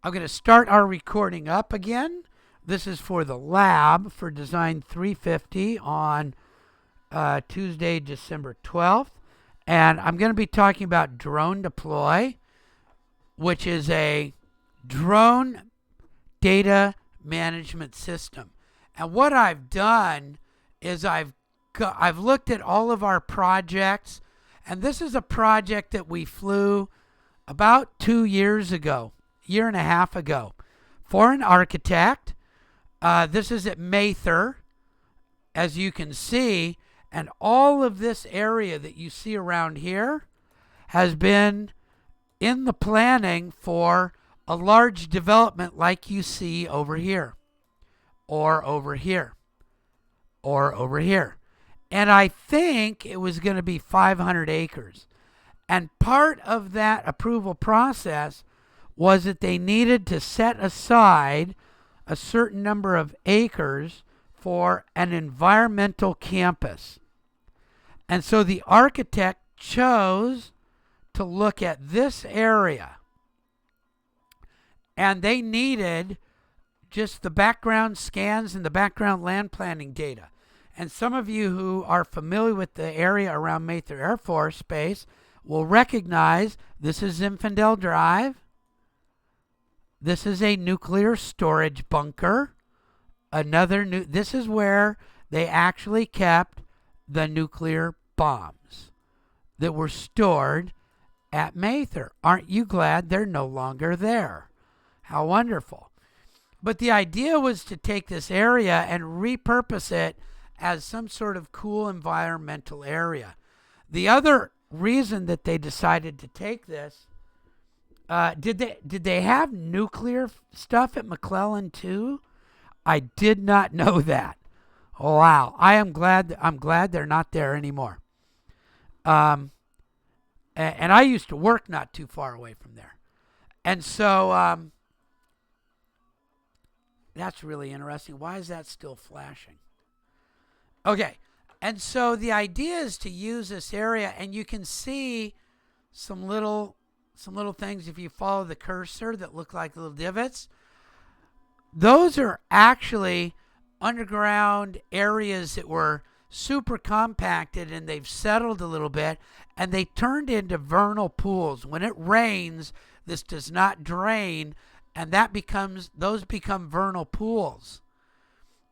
I'm going to start our recording up again. This is for the lab for Design 350 on Tuesday, December 12th. And I'm going to be talking about Drone Deploy, which is a drone data management system. And what I've done is I've looked at all of our projects, and this is a project that we flew about 2 years ago, year and a half ago, for an architect. This is at Mather, as you can see, and all of this area that you see around here has been in the planning for a large development like you see over here, or over here, or over here. And I think it was going to be 500 acres. And part of that approval process was that they needed to set aside a certain number of acres for an environmental campus. And so the architect chose to look at this area. And they needed just the background scans and the background land planning data. And some of you who are familiar with the area around Mather Air Force Base will recognize this is Zinfandel Drive. This is a nuclear storage bunker. This is where they actually kept the nuclear bombs that were stored at Mather. Aren't you glad they're no longer there? How wonderful. But the idea was to take this area and repurpose it as some sort of cool environmental area. The other reason that they decided to take this, did they have nuclear stuff at McClellan too? I did not know that. Wow, I'm glad they're not there anymore. And I used to work not too far away from there, and so that's really interesting. Why is that still flashing? Okay, and so the idea is to use this area, and you can see some little things if you follow the cursor that look like little divots. Those are actually underground areas that were super compacted, and they've settled a little bit, and they turned into vernal pools. When it rains, this does not drain, and those become vernal pools.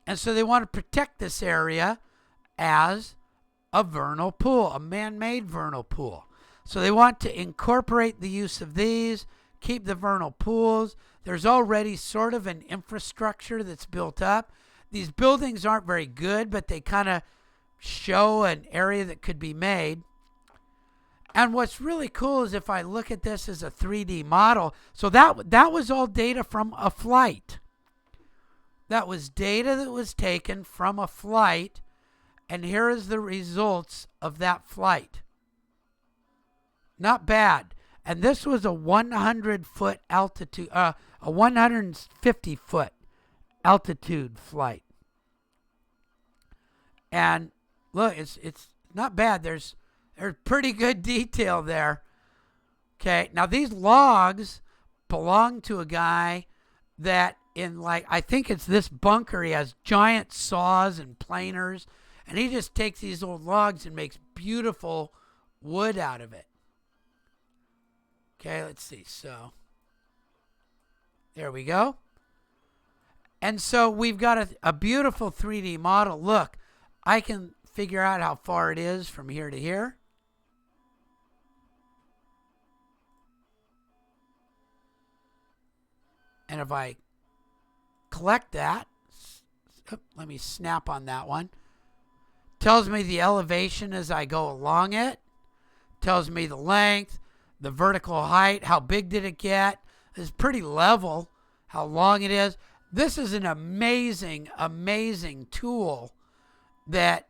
And so they want to protect this area as a vernal pool, a man-made vernal pool. So they want to incorporate the use of these, keep the vernal pools. There's already sort of an infrastructure that's built up. These buildings aren't very good, but they kind of show an area that could be made. And what's really cool is if I look at this as a 3D model, so that was all data from a flight. That was data that was taken from a flight, and here is the results of that flight. Not bad. And this was a 100-foot altitude, a 150-foot altitude flight. And look, it's not bad. There's pretty good detail there. Okay, now these logs belong to a guy that I think it's this bunker, he has giant saws and planers, and he just takes these old logs and makes beautiful wood out of it. Okay, let's see. So there we go. And so we've got a beautiful 3D model. Look, I can figure out how far it is from here to here. And if I collect that, let me snap on that one. Tells me the elevation as I go along it. Tells me the length, the vertical height, how big did it get. It's pretty level, how long it is. This is an amazing, amazing tool that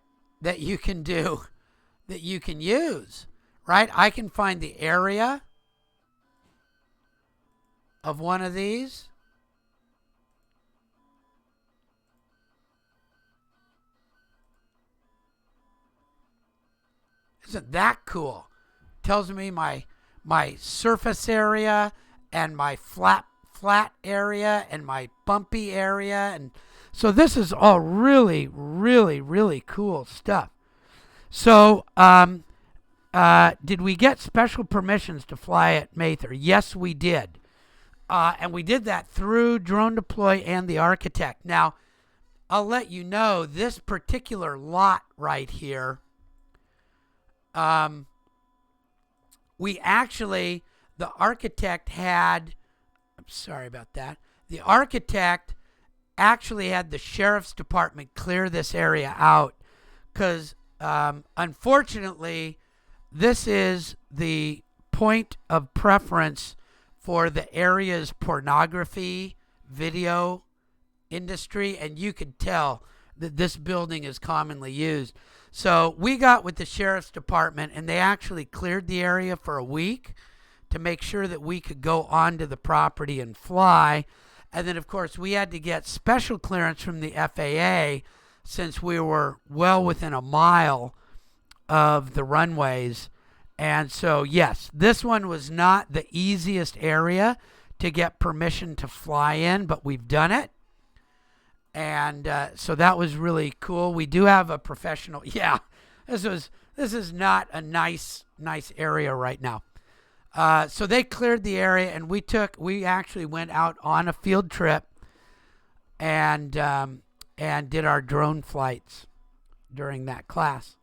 you can do, that you can use, right? I can find the area of one of these. Isn't that cool? Tells me my surface area and my flat flat area and my bumpy area. And so this is all really, really, really cool stuff. So did we get special permissions to fly at Mather? Yes, we did. And we did that through Drone Deploy and the architect. Now, I'll let you know this particular lot right here, we actually, the architect had, I'm sorry about that, the architect actually had the sheriff's department clear this area out because unfortunately, this is the point of preference for the area's pornography video industry, and you could tell that this building is commonly used. So we got with the sheriff's department, and they actually cleared the area for a week to make sure that we could go onto the property and fly. And then, of course, we had to get special clearance from the FAA since we were well within a mile of the runways. And so, yes, this one was not the easiest area to get permission to fly in, but we've done it. And so that was really cool. We do have a professional. Yeah, this is not a nice area right now. So they cleared the area, and we actually went out on a field trip and did our drone flights during that class.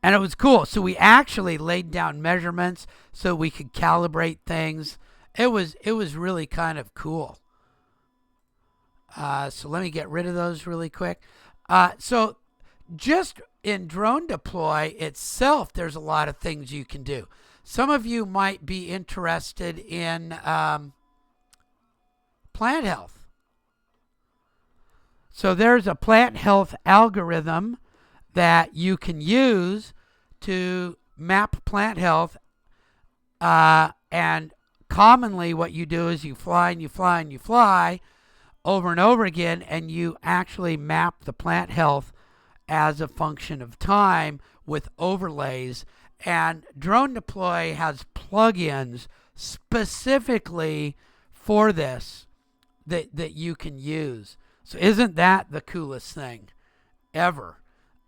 And it was cool. So we actually laid down measurements so we could calibrate things. It was really kind of cool. So let me get rid of those really quick. So just in Drone Deploy itself, there's a lot of things you can do. Some of you might be interested in plant health. So there's a plant health algorithm that you can use to map plant health. And commonly what you do is you fly and you fly and you fly over and over again, and you actually map the plant health as a function of time with overlays. And Drone Deploy has plugins specifically for this that you can use. So isn't that the coolest thing ever?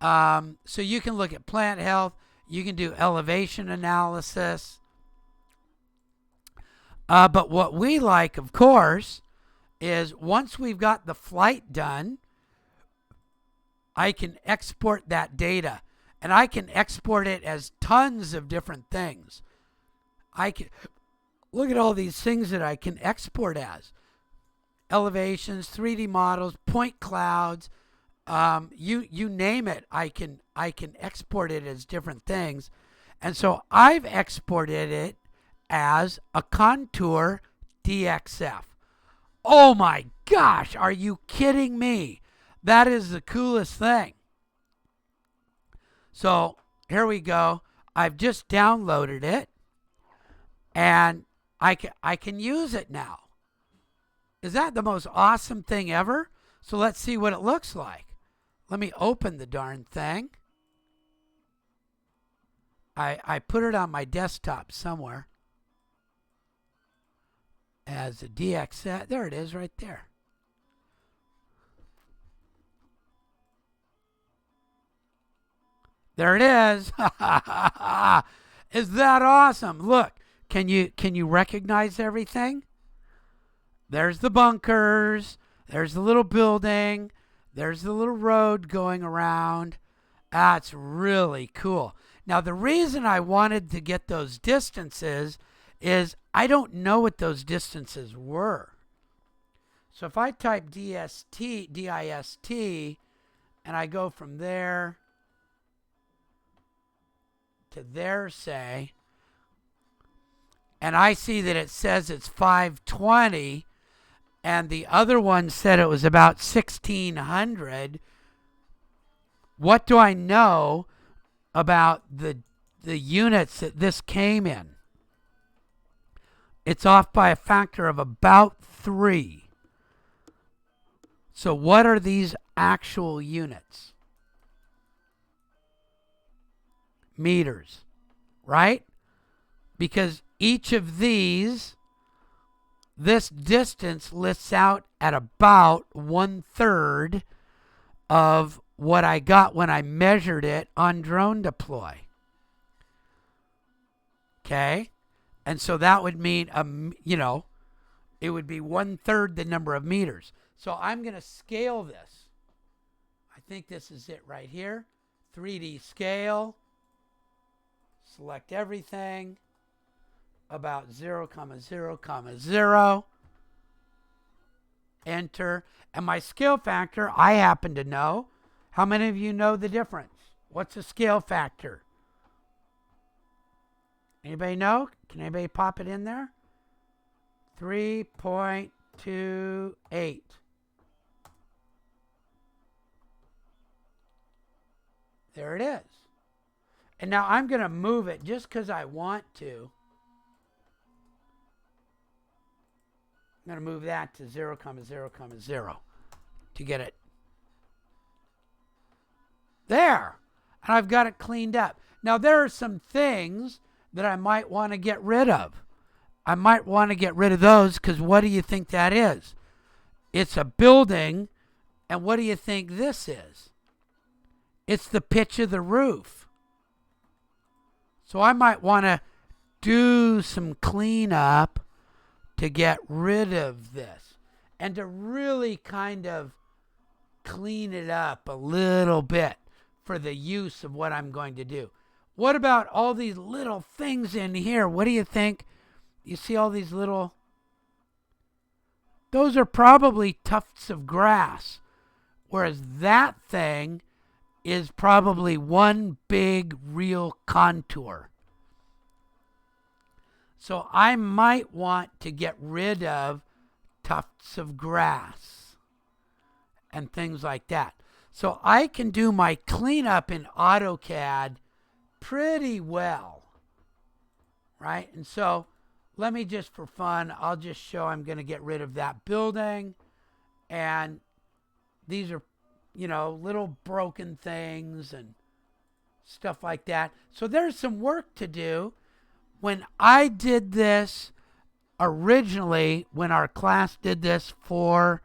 So you can look at plant health. You can do elevation analysis. But what we like, of course, is once we've got the flight done, I can export that data. And I can export it as tons of different things. I can look at all these things that I can export as. Elevations, 3D models, point clouds, you name it, I can export it as different things. And so I've exported it as a contour DXF. Oh my gosh, are you kidding me? That is the coolest thing. So here we go. I've just downloaded it, and I can use it now. Is that the most awesome thing ever? So let's see what it looks like. Let me open the darn thing. I put it on my desktop somewhere as a DXF. There it is right there. There it is. Is that awesome? Look, can you recognize everything? There's the bunkers. There's the little building. There's the little road going around. That's really cool. Now, the reason I wanted to get those distances is I don't know what those distances were. So if I type DIST, and I go from there to there, say, and I see that it says it's 520, and the other one said it was about 1600. What do I know about the units that this came in? It's off by a factor of about 3. So what are these actual units? Meters, right? Because each of these this distance lists out at about 1/3 of what I got when I measured it on Drone Deploy. Okay? And so that would mean, it would be 1/3 the number of meters. So I'm going to scale this. I think this is it right here. 3D scale. Select everything. About 0, 0, 0. Enter. And my scale factor, I happen to know. How many of you know the difference? What's the scale factor? Anybody know? Can anybody pop it in there? 3.28. There it is. And now I'm going to move it just because I want to. I'm going to move that to 0, 0, 0 to get it there. And I've got it cleaned up. Now there are some things that I might want to get rid of. I might want to get rid of those because what do you think that is? It's a building, and what do you think this is? It's the pitch of the roof. So I might want to do some cleanup to get rid of this and to really kind of clean it up a little bit for the use of what I'm going to do. What about all these little things in here? What do you think? You see all these little... Those are probably tufts of grass, whereas that thing is probably one big real contour. So I might want to get rid of tufts of grass and things like that. So I can do my cleanup in AutoCAD pretty well, right? And so let me just, for fun, I'll just show I'm going to get rid of that building. And these are, little broken things and stuff like that. So there's some work to do. When I did this originally, when our class did this for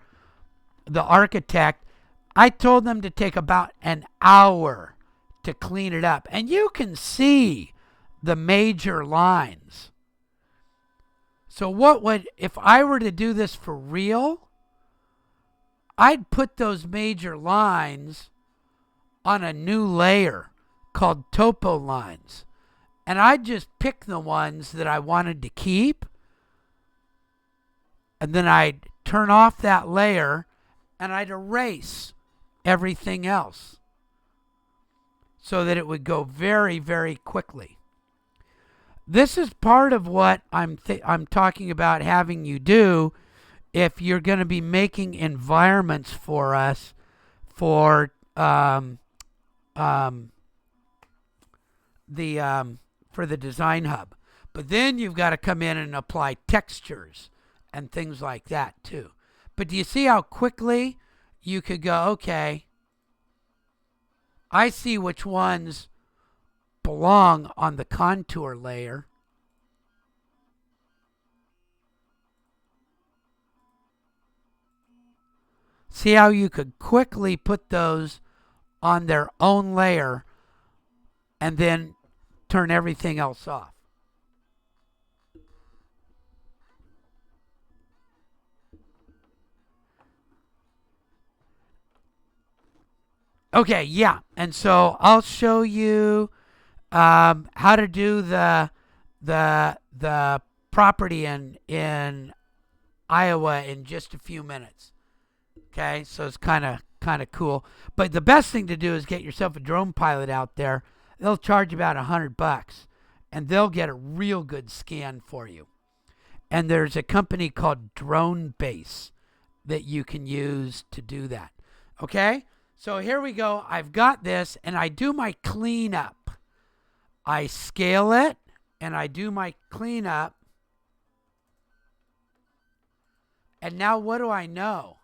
the architect, I told them to take about an hour to clean it up. And you can see the major lines. So if I were to do this for real, I'd put those major lines on a new layer called topo lines. And I'd just pick the ones that I wanted to keep. And then I'd turn off that layer and I'd erase everything else so that it would go very, very quickly. This is part of what I'm talking about having you do if you're going to be making environments for us for the Design Hub. But then you've got to come in and apply textures and things like that too. But do you see how quickly you could go, okay, I see which ones belong on the contour layer. See how you could quickly put those on their own layer and then turn everything else off. Okay, yeah, and so I'll show you how to do the property in Iowa in just a few minutes. Okay, so it's kind of cool. But the best thing to do is get yourself a drone pilot out there. They'll charge about $100, and they'll get a real good scan for you. And there's a company called DroneBase that you can use to do that. Okay, so here we go. I've got this, and I do my cleanup. I scale it, and I do my cleanup. And now what do I know?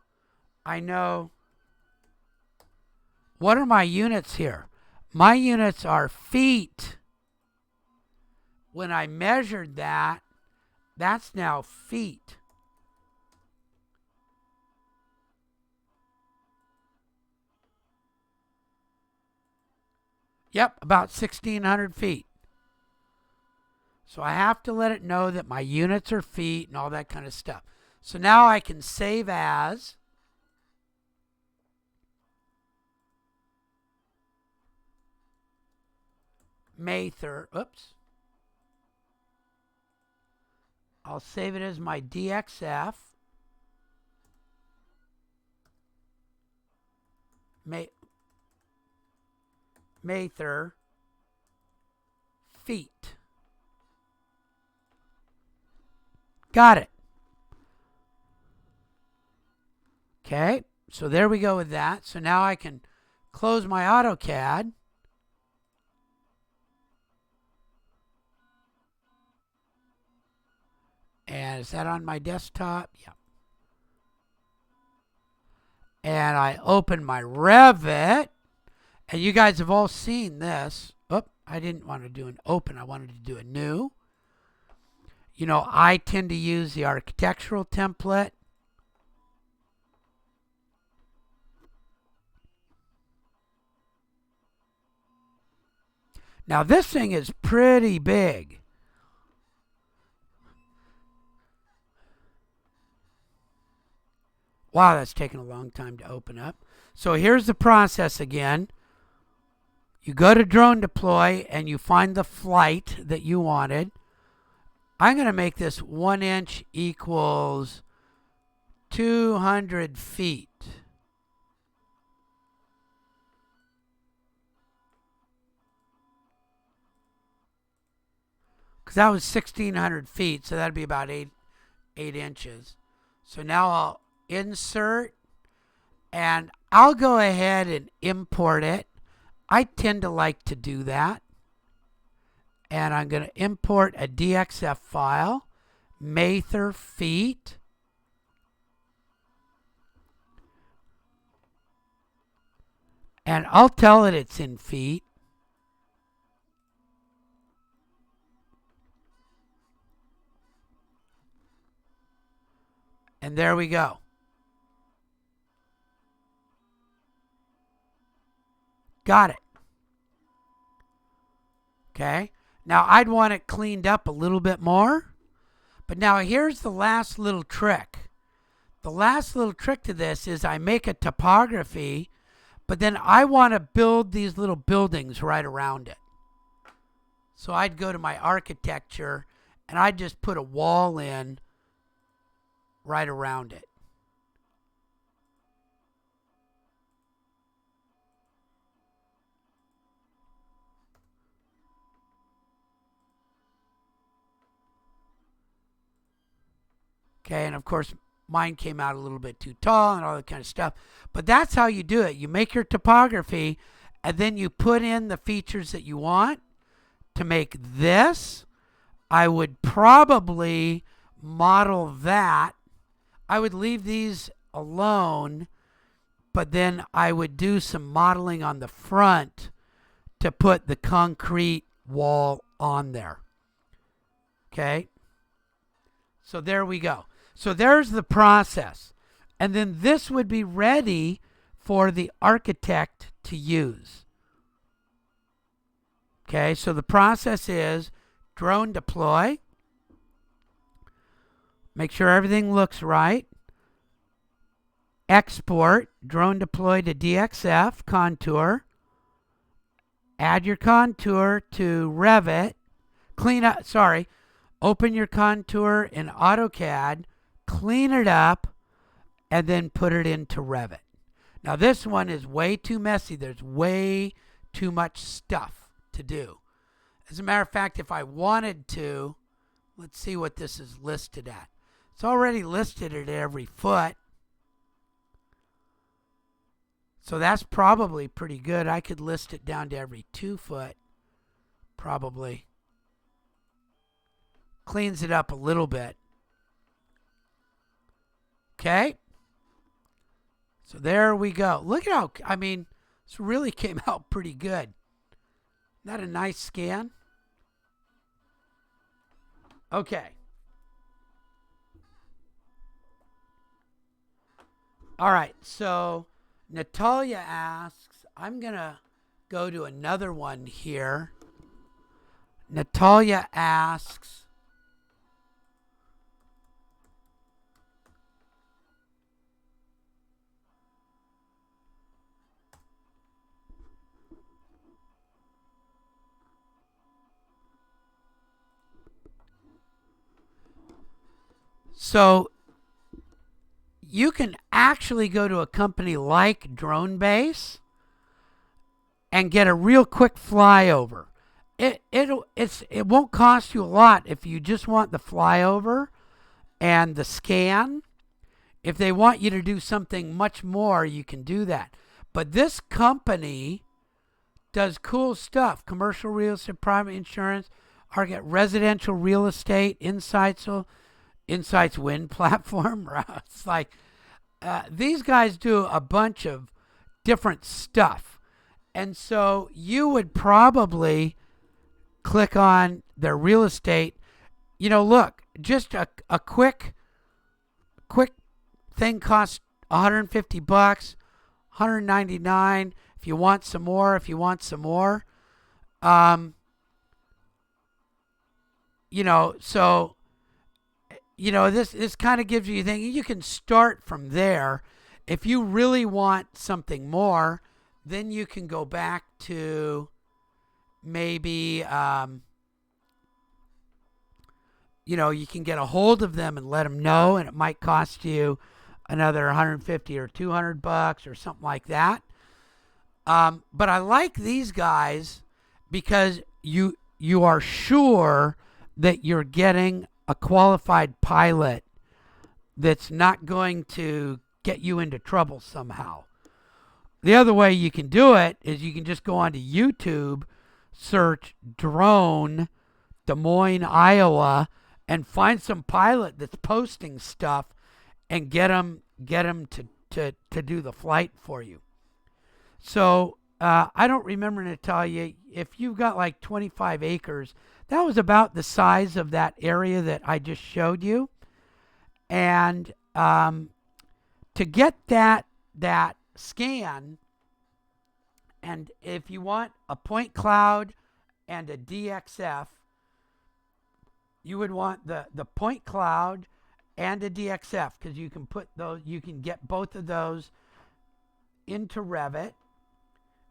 I know, what are my units here? My units are feet. When I measured that, that's now feet. Yep, about 1,600 feet. So I have to let it know that my units are feet and all that kind of stuff. So now I can save as. May 3rd. Oops. I'll save it as my DXF. May 3rd. Feet. Got it. Okay, so there we go with that. So now I can close my AutoCAD. And is that on my desktop? Yeah. And I open my Revit. And you guys have all seen this. Oh, I didn't want to do an open. I wanted to do a new. You know, I tend to use the architectural template. Now this thing is pretty big. Wow, that's taken a long time to open up. So here's the process again. You go to drone deploy and you find the flight that you wanted. I'm going to make this 1 inch equals 200 feet. Because that was 1,600 feet, so that'd be about 8 inches. So now I'll insert and I'll go ahead and import it. I tend to like to do that. And I'm going to import a DXF file, Mather feet. And I'll tell it it's in feet. And there we go. Got it. Okay. Now I'd want it cleaned up a little bit more. But now here's the last little trick. The last little trick to this is I make a topography, but then I want to build these little buildings right around it. So I'd go to my architecture and I'd just put a wall in right around it. Okay, and of course mine came out a little bit too tall and all that kind of stuff. But that's how you do it. You make your topography and then you put in the features that you want. To make this, I would probably model that. I would leave these alone, but then I would do some modeling on the front to put the concrete wall on there. Okay? So there we go. So there's the process. And then this would be ready for the architect to use. Okay, so the process is drone deploy. Make sure everything looks right. Export, drone deploy to DXF, contour. Add your contour to Revit. Open your contour in AutoCAD, clean it up, and then put it into Revit. Now this one is way too messy. There's way too much stuff to do. As a matter of fact, if I wanted to, let's see what this is listed at. It's already listed at every foot. So that's probably pretty good. I could list it down to every 2 foot, probably. Cleans it up a little bit. Okay. So there we go. Look at how, this really came out pretty good. Isn't that a nice scan? Okay. All right, so Natalia asks, I'm going to go to another one here. Natalia asks, so you can actually go to a company like DroneBase and get a real quick flyover. It won't cost you a lot if you just want the flyover and the scan. If they want you to do something much more, you can do that. But this company does cool stuff: commercial real estate, private insurance, residential real estate, Insights Wind platform. It's like these guys do a bunch of different stuff. And so you would probably click on their real estate. Look, just a quick thing costs $150, $199. If you want some more, this kind of gives you thinking. You can start from there. If you really want something more, then you can go back to maybe, you can get a hold of them and let them know, and it might cost you another $150 or $200 or something like that. But I like these guys because you are sure that you're getting a qualified pilot that's not going to get you into trouble somehow. The other way you can do it is you can just go onto YouTube, search drone Des Moines, Iowa, and find some pilot that's posting stuff and get them to do the flight for you. So I don't remember, Natalia, if you've got like 25 acres, that was about the size of that area that I just showed you. And to get that scan, and if you want a point cloud and a DXF, you would want the point cloud and a DXF, because you can get both of those into Revit,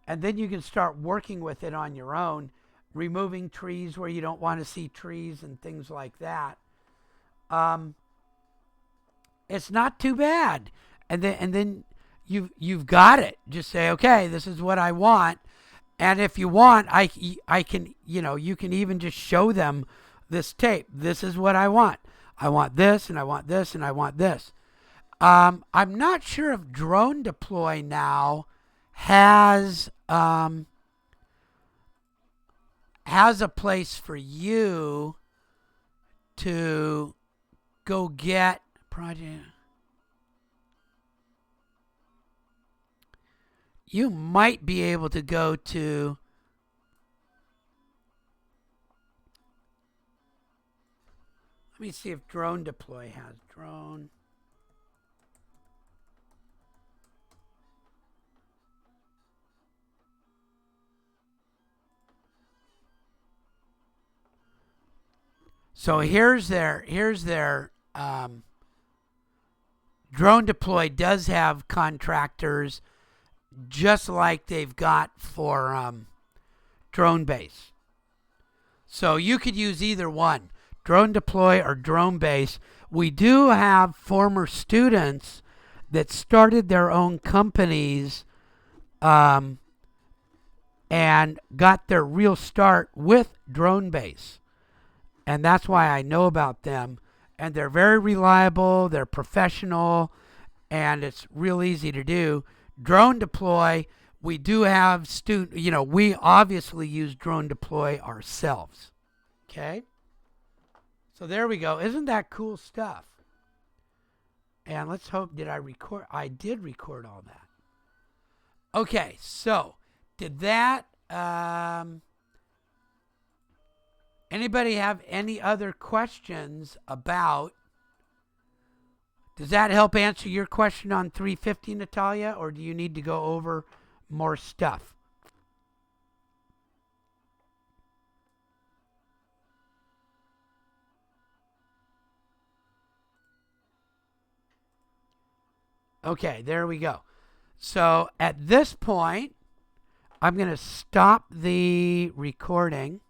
and then you can start working with it on your own, removing trees where you don't want to see trees and things like that. It's not too bad. And then you've got it. Just say, okay, this is what I want. And if you want, I can, you can even just show them this tape. This is what I want. I want this, and I want this, and I want this. I'm not sure if Drone Deploy now has a place for you to go get project. You might be able to go to let me see if Drone Deploy has drone. So here's their Drone Deploy does have contractors just like they've got for DroneBase. So you could use either one, Drone Deploy or DroneBase. We do have former students that started their own companies and got their real start with DroneBase. And that's why I know about them. And they're very reliable, they're professional, and it's real easy to do. Drone Deploy, we do have we obviously use Drone Deploy ourselves. Okay? So there we go. Isn't that cool stuff? And let's hope, did I record? I did record all that. Okay, so did that, anybody have any other questions about, does that help answer your question on 350, Natalia, or do you need to go over more stuff? Okay, there we go. So at this point, I'm going to stop the recording.